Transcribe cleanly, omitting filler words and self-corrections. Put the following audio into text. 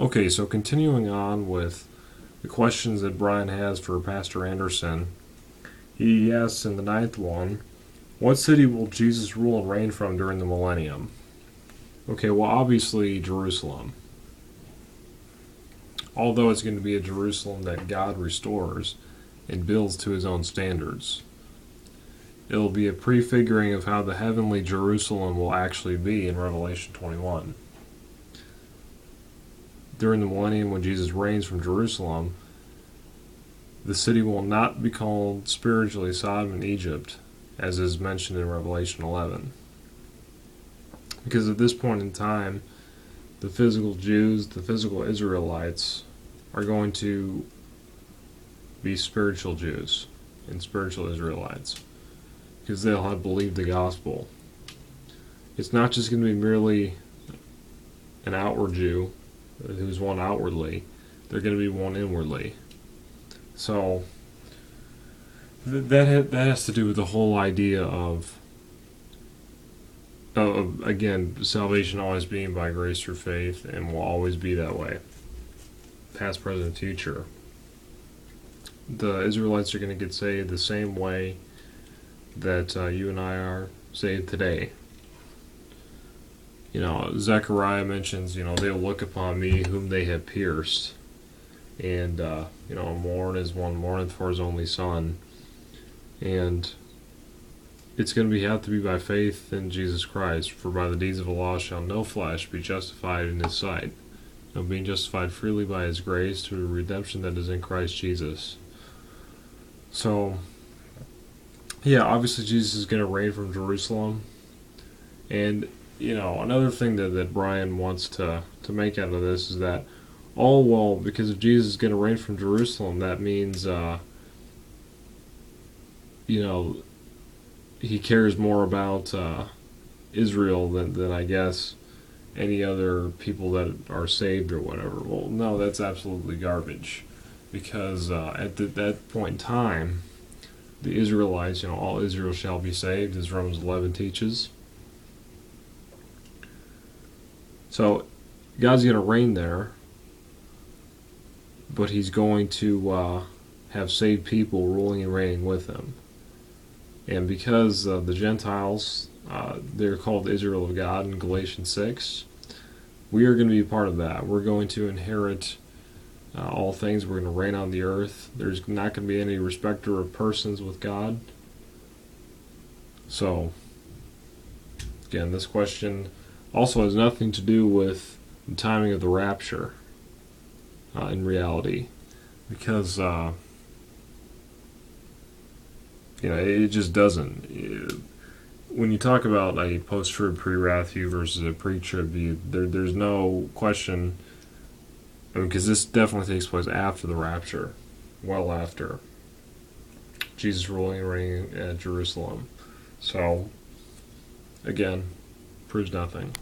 Okay, so continuing on with the questions that Brian has for Pastor Anderson, he asks in the ninth one, what city will Jesus rule and reign from during the millennium? Okay, well, obviously Jerusalem. Although it's going to be a Jerusalem that God restores and builds to his own standards. It'll be a prefiguring of how the heavenly Jerusalem will actually be in Revelation 21. During the millennium, when Jesus reigns from Jerusalem, the city will not be called spiritually Sodom and Egypt, as is mentioned in Revelation 11. Because at this point in time, the physical Jews, the physical Israelites, are going to be spiritual Jews and spiritual Israelites, because they'll have believed the gospel. It's not just going to be merely an outward Jew who's one outwardly, they're going to be one inwardly. So that has to do with the whole idea of again, salvation always being by grace through faith, and will always be that way, past, present, future. The Israelites are going to get saved the same way that you and I are saved today. Zechariah mentions, they'll look upon me whom they have pierced. And, mourn as one mourneth for his only son. And it's going to have to be by faith in Jesus Christ. For by the deeds of the law shall no flesh be justified in his sight. Being justified freely by his grace through the redemption that is in Christ Jesus. So, yeah, obviously Jesus is going to reign from Jerusalem. And, another thing that Brian wants to make out of this is that, because if Jesus is going to reign from Jerusalem, that means, he cares more about Israel than I guess any other people that are saved or whatever. Well, no, that's absolutely garbage, because at that point in time, the Israelites, all Israel shall be saved, as Romans 11 teaches. So God's going to reign there, but he's going to have saved people ruling and reigning with him. And because the Gentiles, they're called Israel of God in Galatians 6, we are going to be part of that. We're going to inherit all things. We're going to reign on the earth. There's not going to be any respecter of persons with God. So, again, this question also has nothing to do with the timing of the rapture in reality, because it just doesn't. When you talk about a post-trib, pre-wrath view versus a pre-trib view, there's no question, because this definitely takes place after the rapture, well after Jesus ruling and reigning at Jerusalem. So, again, proves nothing.